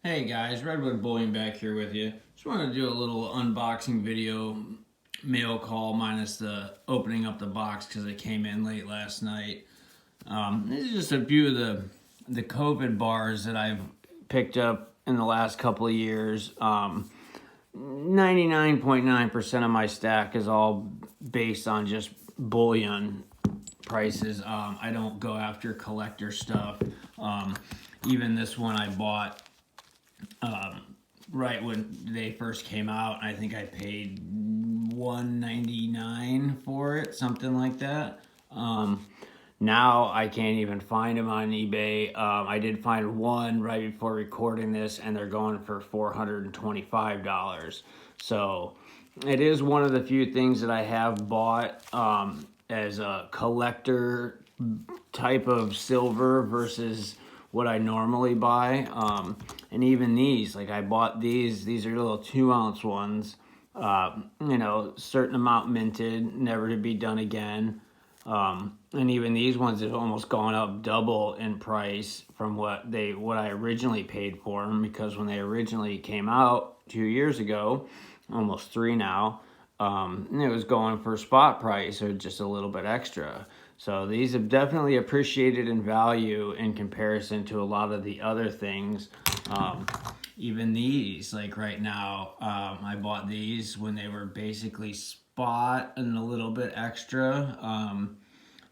Hey guys, Redwood Bullion back here with you. Just wanted to do a little unboxing video, mail call minus the opening up the box because it came in late last night. This is just a few of the COVID bars that I've picked up in the last couple of years. 99.9% of my stack is all based on just bullion prices. I don't go after collector stuff. Even this one I bought right when they first came out. I think I paid $1.99 for it, something like that. Now I can't even find them on eBay. I did find one right before recording this, and they're going for $425. So it is one of the few things that I have bought as a collector type of silver versus what I normally buy. And even these, like I bought these are little 2-ounce ones, certain amount minted, never to be done again. And even these ones have almost gone up double in price from what I originally paid for them, because when they originally came out 2 years ago, almost 3 now, it was going for spot price or just a little bit extra. So these have definitely appreciated in value in comparison to a lot of the other things. Even these, like right now, I bought these when they were basically spot and a little bit extra.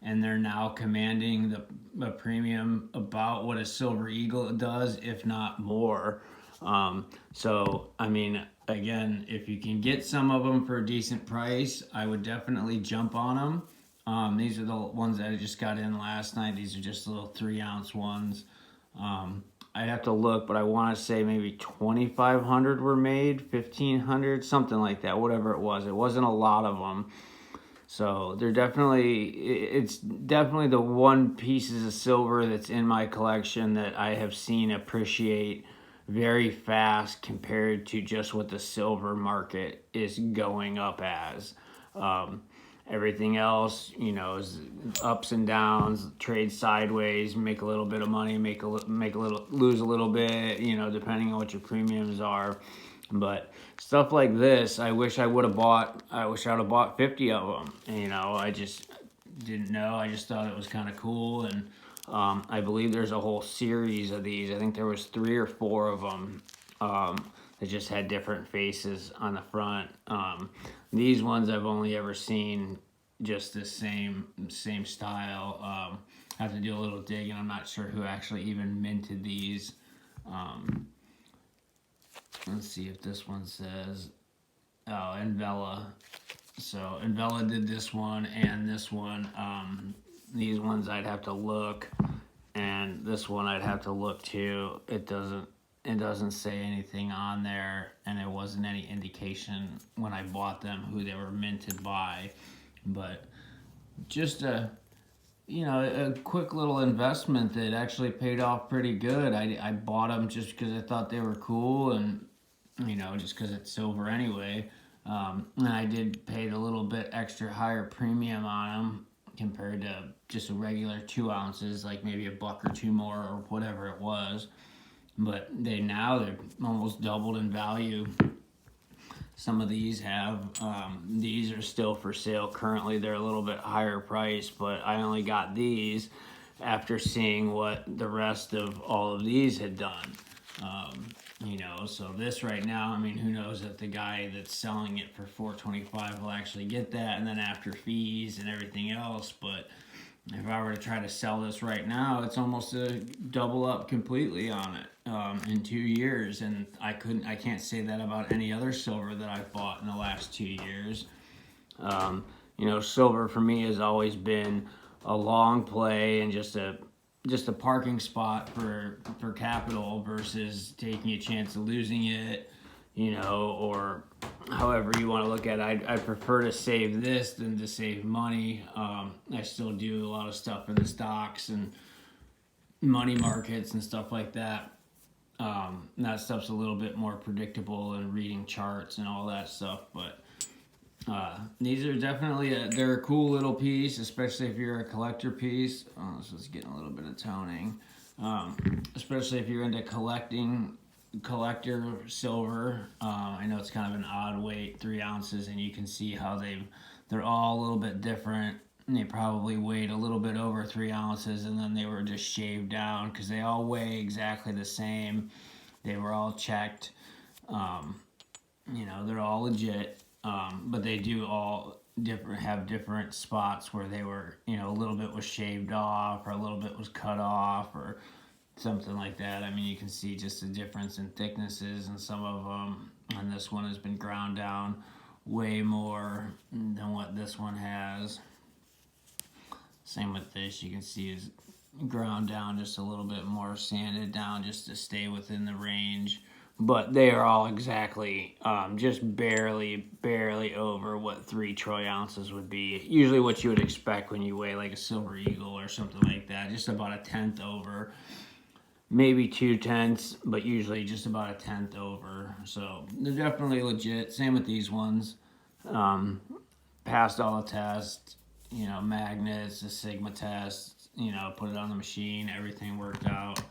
And they're now commanding the premium about what a Silver Eagle does, if not more. So, I mean, again, if you can get some of them for a decent price, I would definitely jump on them. These are the ones that I just got in last night. These are just little 3-ounce ones. I'd have to look, but I want to say maybe 2,500 were made, 1,500, something like that, whatever it was. It wasn't a lot of them. So it's definitely the one pieces of silver that's in my collection that I have seen appreciate very fast compared to just what the silver market is going up as. Everything else, is ups and downs, trade sideways, make a little bit of money, lose a little bit, depending on what your premiums are. But stuff like this, I wish I would have bought. I wish I would have bought 50 of them. I just didn't know. I just thought it was kind of cool, and I believe there's a whole series of these. I think there was 3 or 4 of them that just had different faces on the front. These ones I've only ever seen just the same style. I have to do a little digging. I'm not sure who actually even minted these. Let's see if this one says, oh, Envela. So Envela did this one and this one. These ones I'd have to look, and this one I'd have to look too. It doesn't say anything on there, and there wasn't any indication when I bought them who they were minted by. But just a quick little investment that actually paid off pretty good. I bought them just because I thought they were cool, and just because it's silver anyway. And I did pay a little bit extra higher premium on them compared to just a regular 2 ounces, like maybe $1 or $2 more or whatever it was. But they're almost doubled in value. Some of these have. These are still for sale currently. They're a little bit higher price, but I only got these after seeing what the rest of all of these had done. So this right now, who knows if the guy that's selling it for $425 will actually get that, and then after fees and everything else. But if I were to try to sell this right now, it's almost a double up completely on it in 2 years, and I can't say that about any other silver that I've bought in the last 2 years. Silver for me has always been a long play and just a parking spot for capital versus taking a chance of losing it, or however you want to look at it. I prefer to save this than to save money. I still do a lot of stuff in the stocks and money markets and stuff like that. That stuff's a little bit more predictable and reading charts and all that stuff, but these are definitely they're a cool little piece, especially if you're a collector piece. Oh, this is getting a little bit of toning. Especially if you're into collecting collector silver. I know it's kind of an odd weight, 3 ounces, and you can see how they're all a little bit different. And they probably weighed a little bit over 3 ounces, and then they were just shaved down because they all weigh exactly the same. They were all checked. They're all legit, but they do all have different spots where they were, a little bit was shaved off or a little bit was cut off or something like that. I mean, you can see just the difference in thicknesses, and some of them, and this one has been ground down way more than what this one has. Same with this, you can see is ground down just a little bit more, sanded down just to stay within the range. But they are all exactly just barely over what 3 troy ounces would be. Usually what you would expect when you weigh like a silver eagle or something like that. Just about a tenth over. Maybe 2/10, but usually just about a tenth over. So they're definitely legit. Same with these ones. Passed all the tests. Magnets, the Sigma test. Put it on the machine. Everything worked out.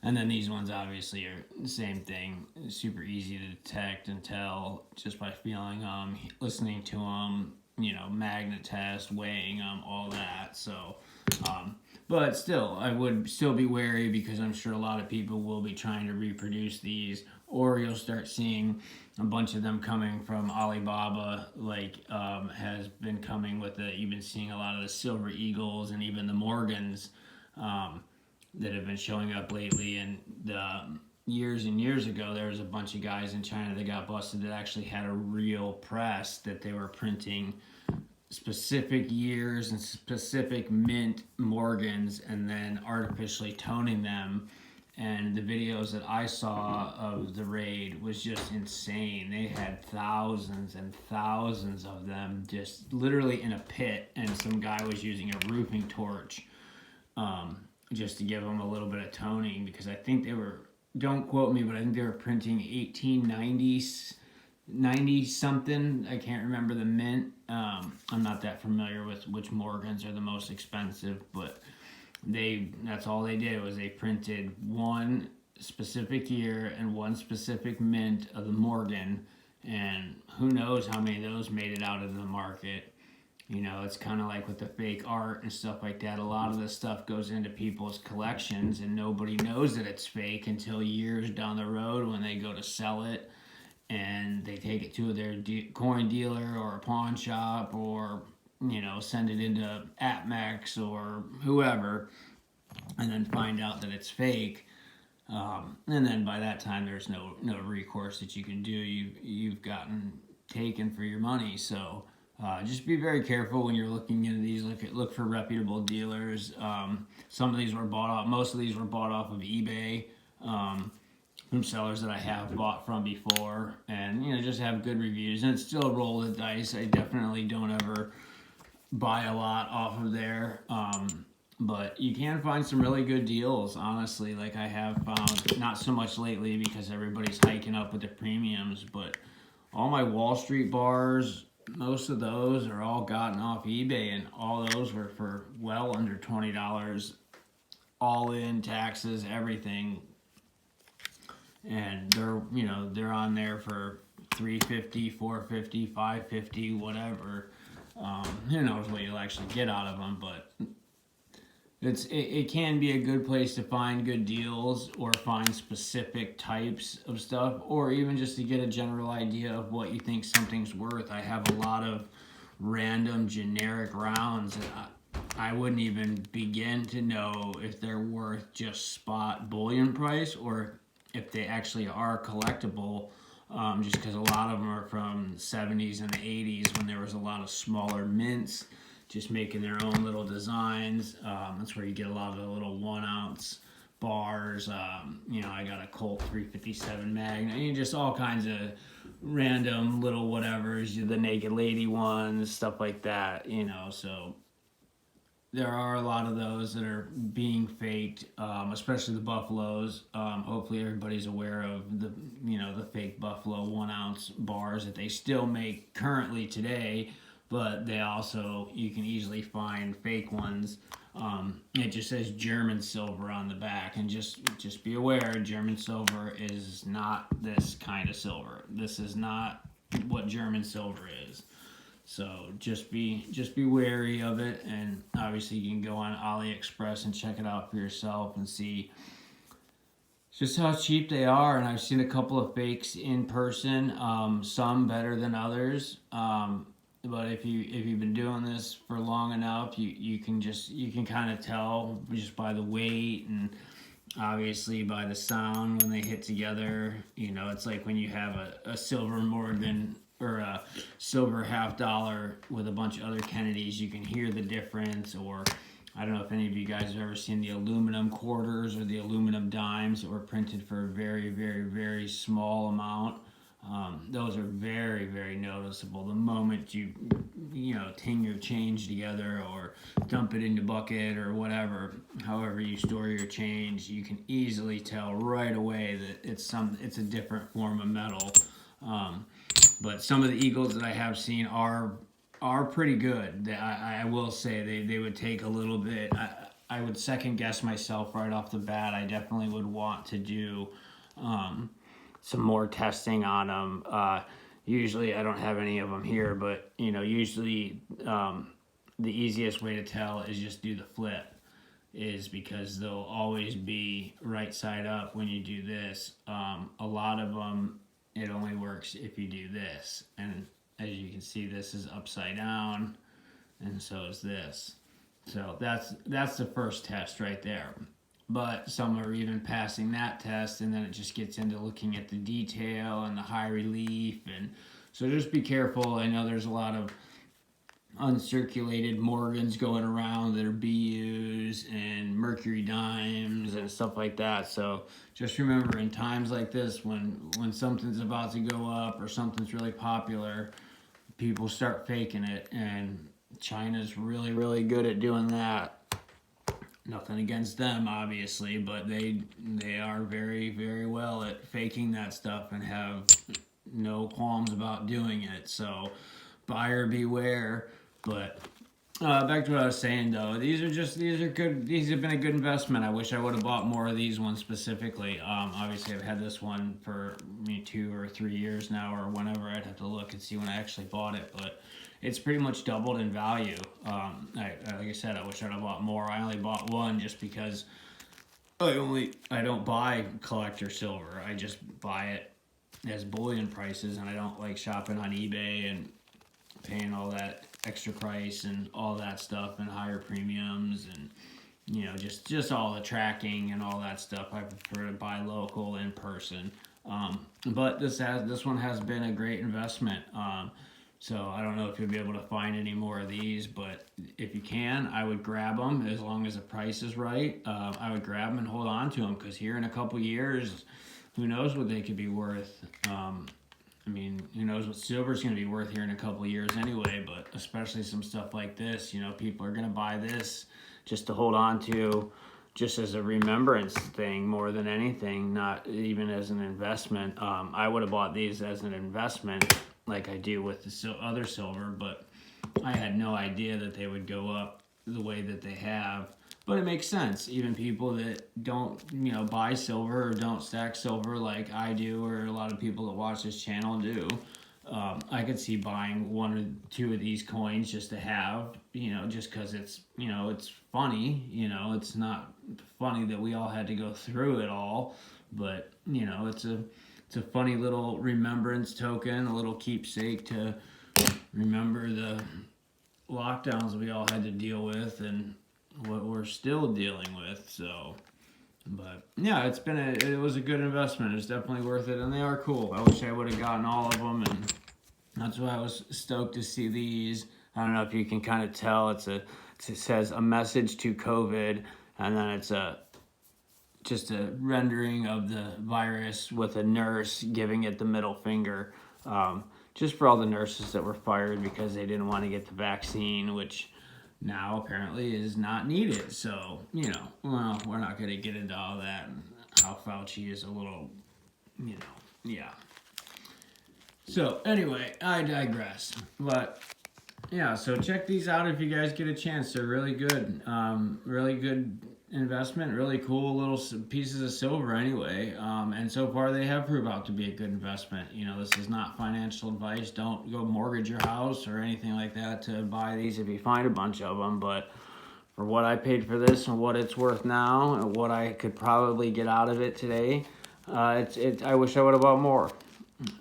And then these ones obviously are the same thing. It's super easy to detect and tell just by feeling them, listening to them, magnet test, weighing them, all that. So, but still, I would still be wary because I'm sure a lot of people will be trying to reproduce these, or you'll start seeing a bunch of them coming from Alibaba, has been coming with it. You've been seeing a lot of the Silver Eagles and even the Morgans, that have been showing up lately. And years and years ago, there was a bunch of guys in China that got busted that actually had a real press that they were printing specific years and specific mint Morgans and then artificially toning them. And the videos that I saw of the raid was just insane. They had thousands and thousands of them just literally in a pit, and some guy was using a roofing torch just to give them a little bit of toning, because I think they were, don't quote me, but I think they were printing 1890s, 90 something. I can't remember the mint. I'm not that familiar with which Morgans are the most expensive, but that's all they did was they printed one specific year and one specific mint of the Morgan, and who knows how many of those made it out of the market. It's kind of like with the fake art and stuff like that. A lot of this stuff goes into people's collections and nobody knows that it's fake until years down the road when they go to sell it and they take it to their coin dealer or a pawn shop, or send it into APMEX or whoever, and then find out that it's fake. And then by that time there's no recourse that you can do. You've gotten taken for your money. So just be very careful when you're looking into these. Look for reputable dealers. Some of these were bought off. Most of these were bought off of eBay from sellers that I have bought from before, and just have good reviews. And it's still a roll of the dice. I definitely don't ever buy a lot off of there, but you can find some really good deals. Honestly, like I have found, not so much lately because everybody's hiking up with the premiums, but all my Wall Street bars, most of those are all gotten off eBay, and all those were for well under $20, all in taxes, everything. And they're on there for $350, $450, $550, whatever. Who knows what you'll actually get out of them, but it can be a good place to find good deals or find specific types of stuff, or even just to get a general idea of what you think something's worth. I have a lot of random generic rounds that I wouldn't even begin to know if they're worth just spot bullion price or if they actually are collectible, just because a lot of them are from the 70s and the 80s when there was a lot of smaller mints just making their own little designs. That's where you get a lot of the little 1 ounce bars. I got a Colt 357 Magna, just all kinds of random little whatevers, the Naked Lady ones, stuff like that, so there are a lot of those that are being faked, especially the Buffaloes. Hopefully everybody's aware of the fake Buffalo 1 ounce bars that they still make currently today, but they also, you can easily find fake ones It just says German silver on the back, and just be aware, German silver is not this kind of silver. This is not what German silver is. So just be wary of it, and obviously you can go on AliExpress and check it out for yourself and see just how cheap they are. And I've seen a couple of fakes in person, some better than others. But if you've been doing this for long enough, you can kind of tell just by the weight and obviously by the sound when they hit together. It's like when you have a silver Morgan or a silver $50 with a bunch of other Kennedys, you can hear the difference. Or I don't know if any of you guys have ever seen the aluminum quarters or the aluminum dimes that were printed for a very, very, very small amount. Those are very, very noticeable. The moment you ting your change together or dump it into bucket or whatever, however you store your change, you can easily tell right away that it's a different form of metal. But some of the eagles that I have seen are pretty good. I will say they would take a little bit. I would second guess myself right off the bat. I definitely would want to do some more testing on them. Usually I don't have any of them here, but usually the easiest way to tell is just do the flip, is because they'll always be right side up when you do this. A lot of them, it only works if you do this, and as you can see, this is upside down, and so is this. So that's the first test right there. But some are even passing that test, and then it just gets into looking at the detail and the high relief, and so just be careful. I know there's a lot of uncirculated Morgans going around that are BUs and mercury dimes and stuff like that. So just remember, in times like this, when something's about to go up or something's really popular, people start faking it, and China's really, really good at doing that. Nothing against them, obviously, but they are very, very well at faking that stuff and have no qualms about doing it. So buyer beware. But back to what I was saying, though, these are good. These have been a good investment. I wish I would have bought more of these ones specifically. Obviously, I've had this one for 2 or 3 years now, or whenever. I'd have to look and see when I actually bought it, but it's pretty much doubled in value. Like I said, I wish I'd have bought more. I only bought one just because I don't buy collector silver. I just buy it as bullion prices, and I don't like shopping on eBay and paying all that extra price and all that stuff and higher premiums and just all the tracking and all that stuff. I prefer to buy local in person. But this one has been a great investment. So I don't know if you'll be able to find any more of these, but if you can, I would grab them as long as the price is right. I would grab them and hold on to them, because here in a couple years, who knows what they could be worth. Who knows what silver's going to be worth here in a couple of years anyway, but especially some stuff like this, people are going to buy this just to hold on to, just as a remembrance thing more than anything, not even as an investment. I would have bought these as an investment like I do with the other silver, but I had no idea that they would go up the way that they have. But it makes sense. Even people that don't, buy silver or don't stack silver like I do, or a lot of people that watch this channel do, I could see buying 1 or 2 of these coins just to have, just because it's, it's funny. It's not funny that we all had to go through it all, but, it's a funny little remembrance token, a little keepsake to remember the lockdowns we all had to deal with and what we're still dealing with. So, but yeah, it was a good investment. It's definitely worth it, and they are cool. I wish I would have gotten all of them, and that's why I was stoked to see these. I don't know if you can kind of tell. It says a message to COVID, and then it's just a rendering of the virus with a nurse giving it the middle finger, just for all the nurses that were fired because they didn't want to get the vaccine, which now apparently is not needed. So, well, we're not going to get into all that, and how Fauci is a little, yeah. So anyway, I digress. But Yeah, so check these out if you guys get a chance. They're really good. Really good investment, really cool little pieces of silver anyway. And so far they have proved out to be a good investment. You know, this is not financial advice. Don't go mortgage your house or anything like that to buy these if you find a bunch of them. But for what I paid for this and what it's worth now and what I could probably get out of it today, I wish I would have bought more.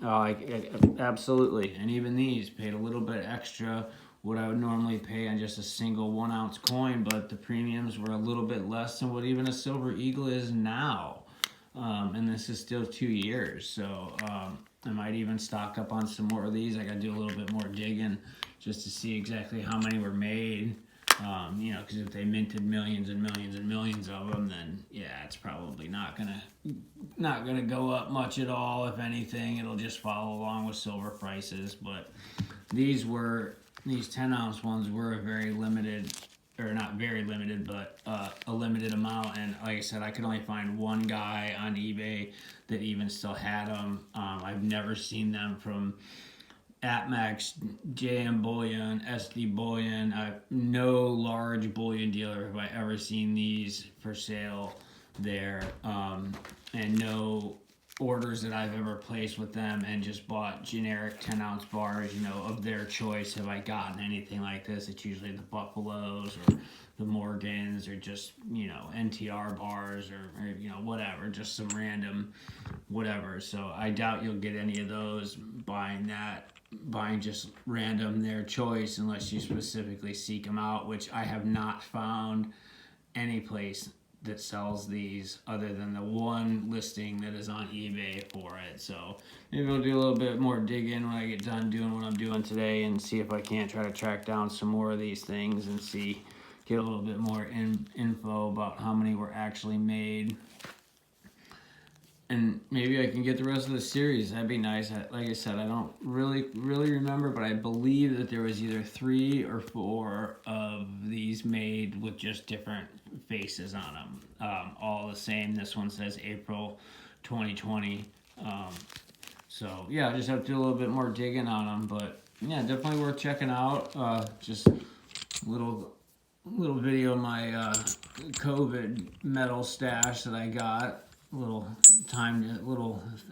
Absolutely. And even these paid a little bit extra what I would normally pay on just a single 1 ounce coin, but the premiums were a little bit less than what even a silver eagle is now. And this is still 2 years, so I might even stock up on some more of these. I gotta do a little bit more digging just to see exactly how many were made. You know, because if they minted millions and millions and millions of them, then yeah, it's probably not gonna go up much at all. If anything, it'll just follow along with silver prices. But these 10-ounce ones were a very limited, or not very limited, but a limited amount. And like I said, I could only find one guy on eBay that even still had them. I've never seen them from AtMax, JM Bullion, SD Bullion. No large bullion dealer have I ever seen these for sale there, and no orders that I've ever placed with them and just bought generic 10-ounce bars, you know, of their choice. Have I gotten anything like this? It's usually the Buffaloes or the Morgans or just, you know, NTR bars or you know, whatever, just some random whatever. So I doubt you'll get any of those buying just random their choice unless you specifically seek them out, which I have not found any place that sells these other than the one listing that is on eBay for it. So maybe I'll do a little bit more digging when I get done doing what I'm doing today and see if I can't try to track down some more of these things and get a little bit more info about how many were actually made. And maybe I can get the rest of the series. That'd be nice. Like I said, I don't really remember, but I believe that there was either 3 or 4 of these made with just different faces on them. All the same. This one says April 2020. So yeah, I just have to do a little bit more digging on them. But yeah, definitely worth checking out. Just a little video of my COVID metal stash that I got. Little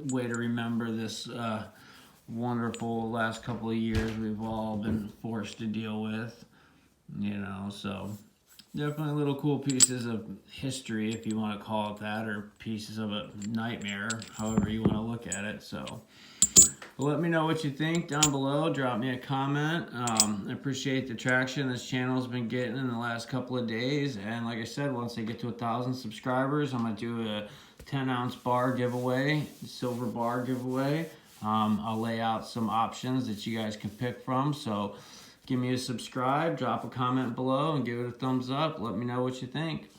way to remember this wonderful last couple of years we've all been forced to deal with, you know. So definitely little cool pieces of history, if you want to call it that, or pieces of a nightmare, however you want to look at it. So let me know what you think down below. Drop me a comment. I appreciate the traction this channel's been getting in the last couple of days. And like I said, once I get to 1,000 subscribers, I'm going to do a 10-ounce bar giveaway, silver bar giveaway. I'll lay out some options that you guys can pick from. So give me a subscribe, drop a comment below, and give it a thumbs up. Let me know what you think.